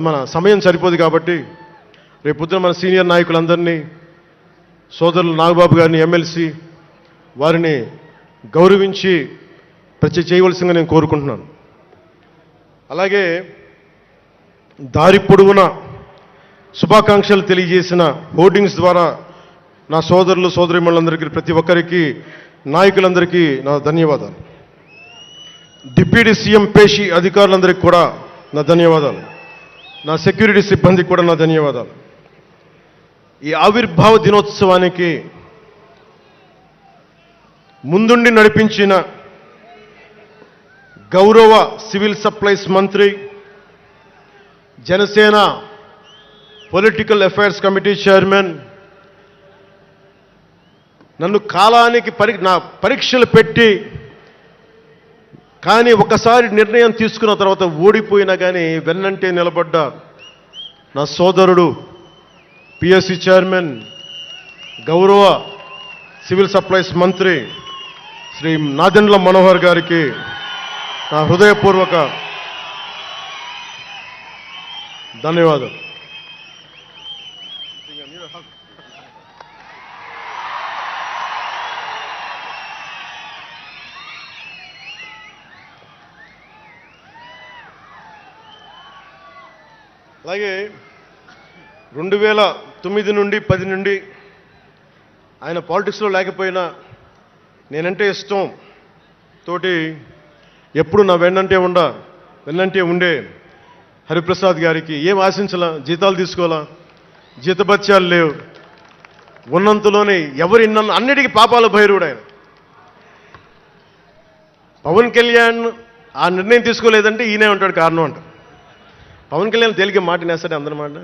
మన సమయం సరిపోదు కాబట్టి రేపొద్దున మన సీనియర్ నాయకులందరినీ సోదరులు నాగబాబు గారిని ఎమ్మెల్సీ వారిని గౌరవించి చేయవలసిందిగా నేను కోరుకుంటున్నాను. అలాగే దారి పొడవునా శుభాకాంక్షలు తెలియజేసిన హోర్డింగ్స్ ద్వారా నా సోదరులు సోదరీమణులందరికీ ప్రతి ఒక్కరికి నాయకులందరికీ నా ధన్యవాదాలు. డిప్యూటీ సీఎం పేషి అధికారులందరికీ కూడా నా ధన్యవాదాలు. నా సెక్యూరిటీ సిబ్బందికి కూడా నా ధన్యవాదాలు. ఈ ఆవిర్భావ దినోత్సవానికి ముందుండి నడిపించిన గౌరవ సివిల్ సప్లైస్ మంత్రి, Janasena political affairs committee chairman, నన్ను కాలానికి నా పరీక్షలు పెట్టి కానీ ఒకసారి నిర్ణయం తీసుకున్న తర్వాత ఓడిపోయినా కానీ వెన్నంటే నిలబడ్డ నా సోదరుడు పిఎస్సి చైర్మన్, గౌరవ సివిల్ సప్లైస్ మంత్రి శ్రీ నాదెండ్ల మనోహర్ గారికి నా హృదయపూర్వక ధన్యవాదాలు. అలాగే 2009 నుండి 10 నుండి ఆయన పాలిటిక్స్లో లేకపోయినా నేనంటే ఇష్టం తోటి ఎప్పుడు నా వెన్నంటే ఉండే హరిప్రసాద్ గారికి ఏం ఆశించాలా, జీతాలు తీసుకోవాలా, జీతభత్యాలు లేవు, ఉన్నంతలోనే ఎవరిన్న అన్నిటికీ పాపాల భైరవుడు ఆయన. పవన్ కళ్యాణ్ ఆ నిర్ణయం తీసుకోలేదంటే ఈయనే ఉంటాడు కారణం అంట. పవన్ కళ్యాణ్ తేలిక మాట నేస్తాడే అందరమాట.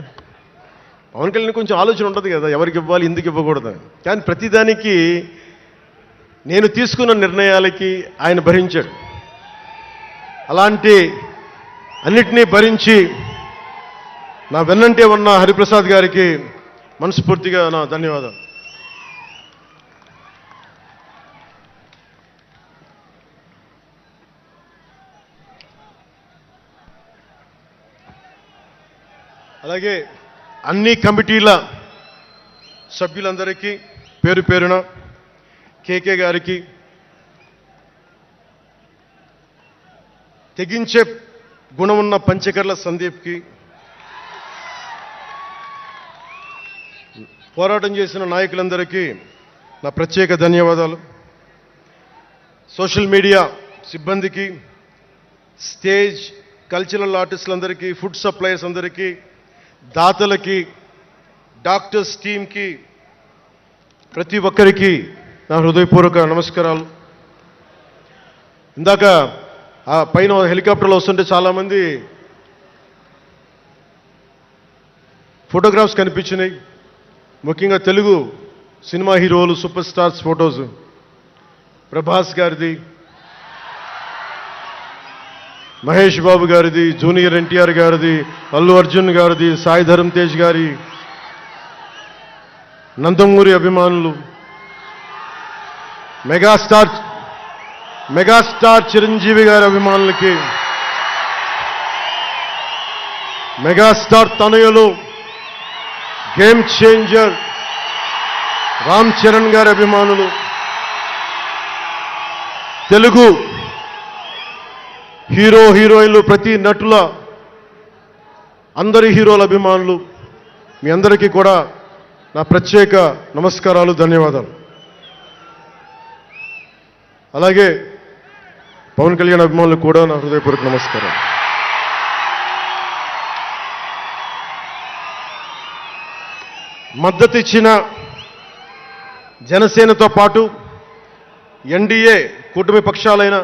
పవన్ కళ్యాణ్ కొంచెం ఆలోచన ఉంటుంది కదా, ఎవరికి ఇవ్వాలి, ఎందుకు ఇవ్వకూడదు. కానీ ప్రతిదానికి నేను తీసుకున్న నిర్ణయాలకి ఆయన భరించాడు. అలాంటి అన్నిటినీ భరించి నా వెన్నంటే ఉన్న హరిప్రసాద్ గారికి మనస్ఫూర్తిగా నా ధన్యవాదాలు. అలాగే అన్ని కమిటీల సభ్యులందరికీ పేరు పేరున, కేకే గారికి, తెగించే గుణమున్న పంచకర్ల సందీప్కి, పోరాటం చేసిన నాయకులందరికీ నా ప్రత్యేక ధన్యవాదాలు. సోషల్ మీడియా సిబ్బందికి, స్టేజ్ కల్చరల్ ఆర్టిస్టులందరికీ, ఫుడ్ సప్లయర్స్ అందరికీ, దాతలకి, డాక్టర్స్ టీమ్కి, ప్రతి ఒక్కరికి నా హృదయపూర్వక నమస్కారాలు. ఇందాక ఆ పైన హెలికాప్టర్లో వస్తుంటే చాలామంది ఫోటోగ్రాఫ్స్ కనిపించినాయి. ముఖ్యంగా తెలుగు సినిమా హీరోలు, సూపర్ స్టార్స్ ఫొటోస్, ప్రభాస్ గారిది, మహేష్ బాబు గారిది, జూనియర్ ఎన్టీఆర్ గారిది, అల్లు అర్జున్ గారిది, సాయి ధరమ్ తేజ్ గారి, నందమూరి అభిమానులు, మెగాస్టార్ చిరంజీవి గారి అభిమానులకి, మెగాస్టార్ తనయులు, గేమ్ చేంజర్ రామ్ చరణ్ గారి అభిమానులు, తెలుగు హీరోయిన్లు, ప్రతి నటుల అందరి హీరోల అభిమానులు, మీ అందరికీ కూడా నా ప్రత్యేక నమస్కారాలు, ధన్యవాదాలు. అలాగే పవన్ కళ్యాణ్ అభిమానులకు కూడా నా హృదయపూర్వక నమస్కారం. మద్దతు ఇచ్చిన జనసేనతో పాటు ఎన్డీఏ కూటమి పక్షాలైన